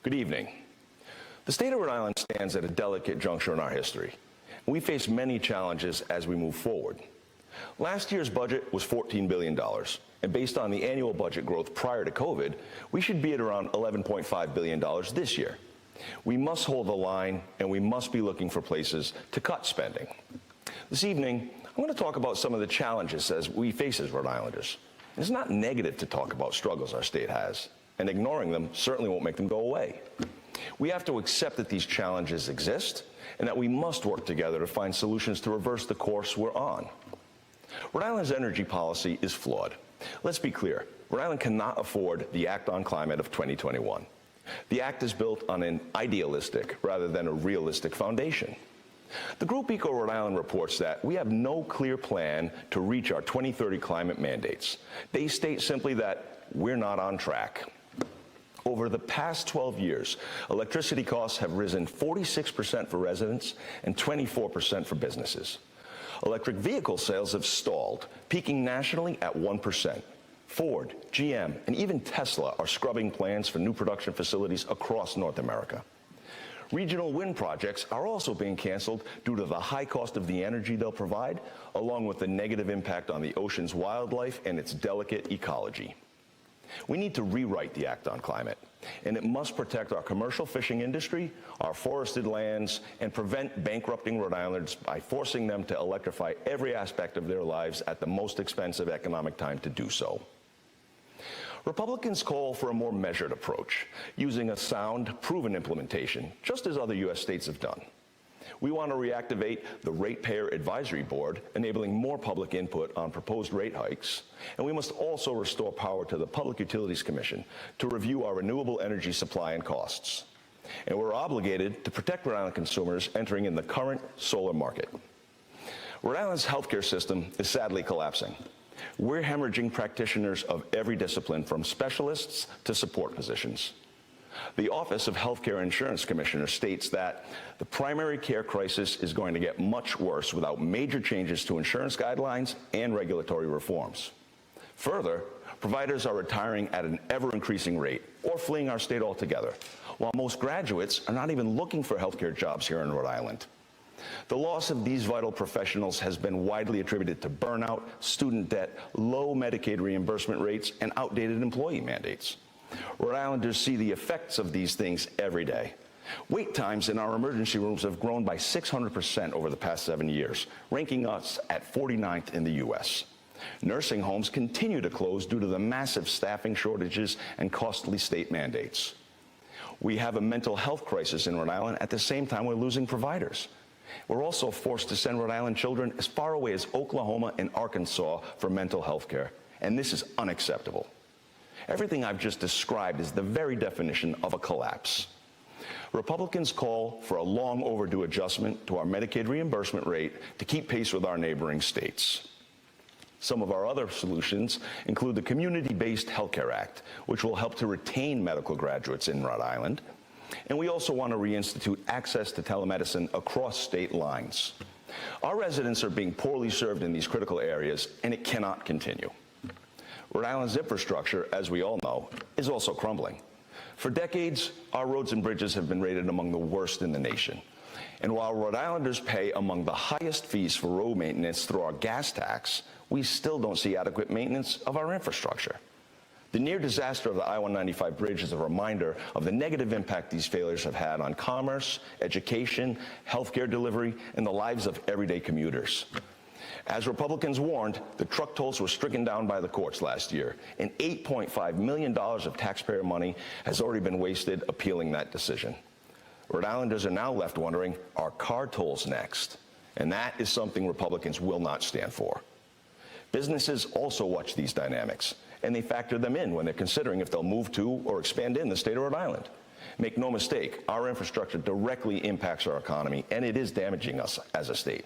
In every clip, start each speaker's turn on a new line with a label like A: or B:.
A: Good evening. The state of Rhode Island stands at a delicate juncture in our history. We face many challenges as we move forward. Last year's budget was $14 billion, and based on the annual budget growth prior to COVID, we should be at around $11.5 billion this year. We must hold the line, and we must be looking for places to cut spending. This evening, I'm going to talk about some of the challenges as we face as Rhode Islanders. It's not negative to talk about struggles our state has, and ignoring them certainly won't make them go away. We have to accept that these challenges exist and that we must work together to find solutions to reverse the course we're on. Rhode Island's energy policy is flawed. Let's be clear, Rhode Island cannot afford the Act on Climate of 2021. The Act is built on an idealistic rather than a realistic foundation. The group Eco Rhode Island reports that we have no clear plan to reach our 2030 climate mandates. They state simply that we're not on track. Over the past 12 years, electricity costs have risen 46% for residents and 24% for businesses. Electric vehicle sales have stalled, peaking nationally at 1%. Ford, GM, and even Tesla are scrubbing plans for new production facilities across North America. Regional wind projects are also being canceled due to the high cost of the energy they'll provide, along with the negative impact on the ocean's wildlife and its delicate ecology. We need to rewrite the Act on Climate, and it must protect our commercial fishing industry, our forested lands, and prevent bankrupting Rhode Islanders by forcing them to electrify every aspect of their lives at the most expensive economic time to do so. Republicans call for a more measured approach, using a sound, proven implementation, just as other U.S. states have done. We want to reactivate the Ratepayer Advisory Board, enabling more public input on proposed rate hikes, and we must also restore power to the Public Utilities Commission to review our renewable energy supply and costs. And we're obligated to protect Rhode Island consumers entering in the current solar market. Rhode Island's healthcare system is sadly collapsing. We're hemorrhaging practitioners of every discipline, from specialists to support physicians. The Office of Healthcare Insurance Commissioner states that the primary care crisis is going to get much worse without major changes to insurance guidelines and regulatory reforms. Further, providers are retiring at an ever-increasing rate or fleeing our state altogether, while most graduates are not even looking for healthcare jobs here in Rhode Island. The loss of these vital professionals has been widely attributed to burnout, student debt, low Medicaid reimbursement rates, and outdated employee mandates. Rhode Islanders see the effects of these things every day. Wait times in our emergency rooms have grown by 600% over the past 7 years, ranking us at 49th in the U.S. Nursing homes continue to close due to the massive staffing shortages and costly state mandates. We have a mental health crisis in Rhode Island at the same time we're losing providers. We're also forced to send Rhode Island children as far away as Oklahoma and Arkansas for mental health care, and this is unacceptable. Everything I've just described is the very definition of a collapse. Republicans call for a long overdue adjustment to our Medicaid reimbursement rate to keep pace with our neighboring states. Some of our other solutions include the Community-Based Healthcare Act, which will help to retain medical graduates in Rhode Island. And we also want to reinstitute access to telemedicine across state lines. Our residents are being poorly served in these critical areas, and it cannot continue. Rhode Island's infrastructure, as we all know, is also crumbling. For decades, our roads and bridges have been rated among the worst in the nation. And while Rhode Islanders pay among the highest fees for road maintenance through our gas tax, we still don't see adequate maintenance of our infrastructure. The near disaster of the I-195 bridge is a reminder of the negative impact these failures have had on commerce, education, healthcare delivery, and the lives of everyday commuters. As Republicans warned, the truck tolls were stricken down by the courts last year, and $8.5 million of taxpayer money has already been wasted appealing that decision. Rhode Islanders are now left wondering, are car tolls next? And that is something Republicans will not stand for. Businesses also watch these dynamics, and they factor them in when they're considering if they'll move to or expand in the state of Rhode Island. Make no mistake, our infrastructure directly impacts our economy, and it is damaging us as a state.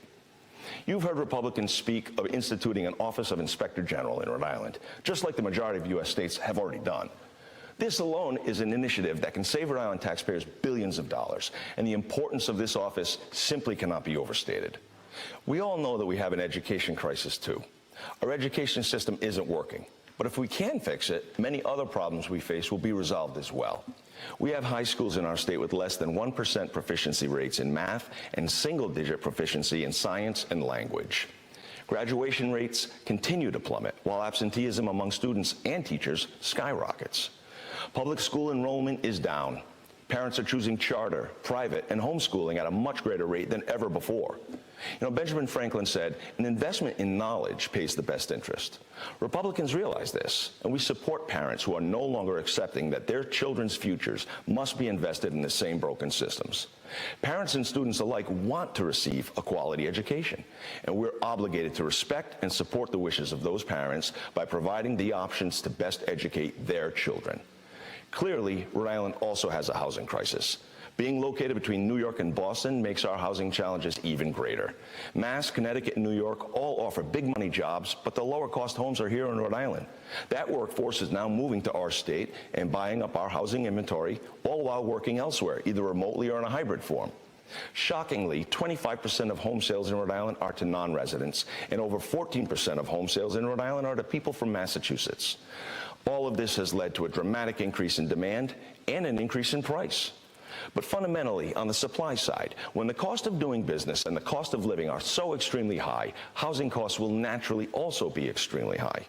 A: You've heard Republicans speak of instituting an Office of Inspector General in Rhode Island, just like the majority of U.S. states have already done. This alone is an initiative that can save Rhode Island taxpayers billions of dollars, and the importance of this office simply cannot be overstated. We all know that we have an education crisis, too. Our education system isn't working. But if we can fix it, many other problems we face will be resolved as well. We have high schools in our state with less than 1% proficiency rates in math and single-digit proficiency in science and language. Graduation rates continue to plummet, while absenteeism among students and teachers skyrockets. Public school enrollment is down. Parents are choosing charter, private, and homeschooling at a much greater rate than ever before. Benjamin Franklin said, an investment in knowledge pays the best interest. Republicans realize this, and we support parents who are no longer accepting that their children's futures must be invested in the same broken systems. Parents and students alike want to receive a quality education, and we're obligated to respect and support the wishes of those parents by providing the options to best educate their children. Clearly, Rhode Island also has a housing crisis. Being located between New York and Boston makes our housing challenges even greater. Mass, Connecticut, and New York all offer big money jobs, but the lower cost homes are here in Rhode Island. That workforce is now moving to our state and buying up our housing inventory, all while working elsewhere, either remotely or in a hybrid form. Shockingly, 25% of home sales in Rhode Island are to non-residents, and over 14% of home sales in Rhode Island are to people from Massachusetts. All of this has led to a dramatic increase in demand and an increase in price. But fundamentally, on the supply side, when the cost of doing business and the cost of living are so extremely high, housing costs will naturally also be extremely high.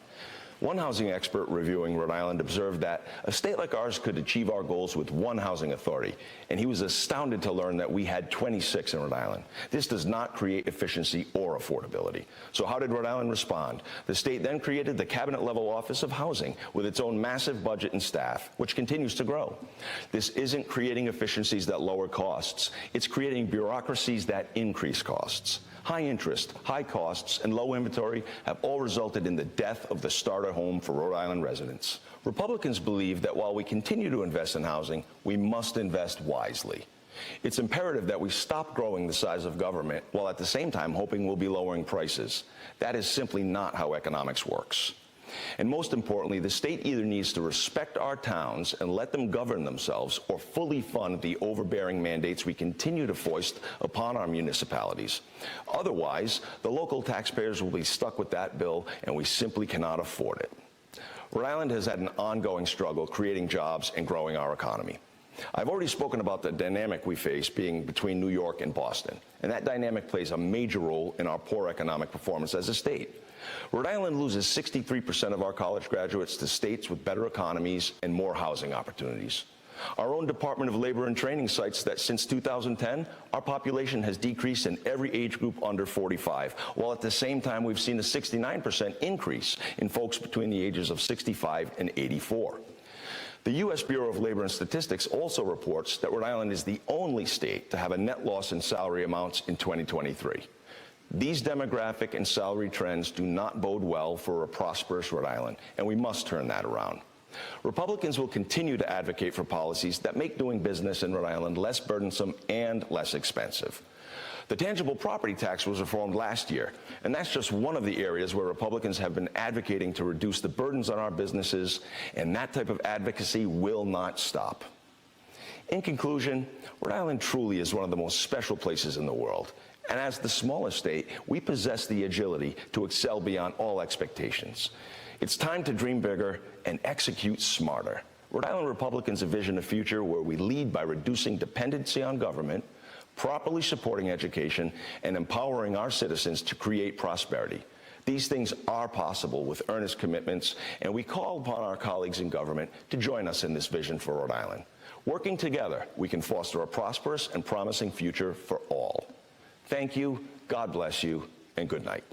A: One housing expert reviewing Rhode Island observed that a state like ours could achieve our goals with one housing authority, and he was astounded to learn that we had 26 in Rhode Island. This does not create efficiency or affordability. So how did Rhode Island respond? The state then created the cabinet-level Office of Housing with its own massive budget and staff, which continues to grow. This isn't creating efficiencies that lower costs. It's creating bureaucracies that increase costs. High interest, high costs, and low inventory have all resulted in the death of the starter home for Rhode Island residents. Republicans believe that while we continue to invest in housing, we must invest wisely. It's imperative that we stop growing the size of government while at the same time hoping we'll be lowering prices. That is simply not how economics works. And most importantly, the state either needs to respect our towns and let them govern themselves or fully fund the overbearing mandates we continue to foist upon our municipalities. Otherwise, the local taxpayers will be stuck with that bill, and we simply cannot afford it. Rhode Island has had an ongoing struggle creating jobs and growing our economy. I've already spoken about the dynamic we face being between New York and Boston, and that dynamic plays a major role in our poor economic performance as a state. Rhode Island loses 63% of our college graduates to states with better economies and more housing opportunities. Our own Department of Labor and Training cites that since 2010, our population has decreased in every age group under 45, while at the same time we've seen a 69% increase in folks between the ages of 65 and 84. The U.S. Bureau of Labor and Statistics also reports that Rhode Island is the only state to have a net loss in salary amounts in 2023. These demographic and salary trends do not bode well for a prosperous Rhode Island, and we must turn that around. Republicans will continue to advocate for policies that make doing business in Rhode Island less burdensome and less expensive. The tangible property tax was reformed last year, and that's just one of the areas where Republicans have been advocating to reduce the burdens on our businesses, and that type of advocacy will not stop. In conclusion, Rhode Island truly is one of the most special places in the world. And as the smallest state, we possess the agility to excel beyond all expectations. It's time to dream bigger and execute smarter. Rhode Island Republicans envision a future where we lead by reducing dependency on government, properly supporting education, and empowering our citizens to create prosperity. These things are possible with earnest commitments, and we call upon our colleagues in government to join us in this vision for Rhode Island. Working together, we can foster a prosperous and promising future for all. Thank you, God bless you, and good night.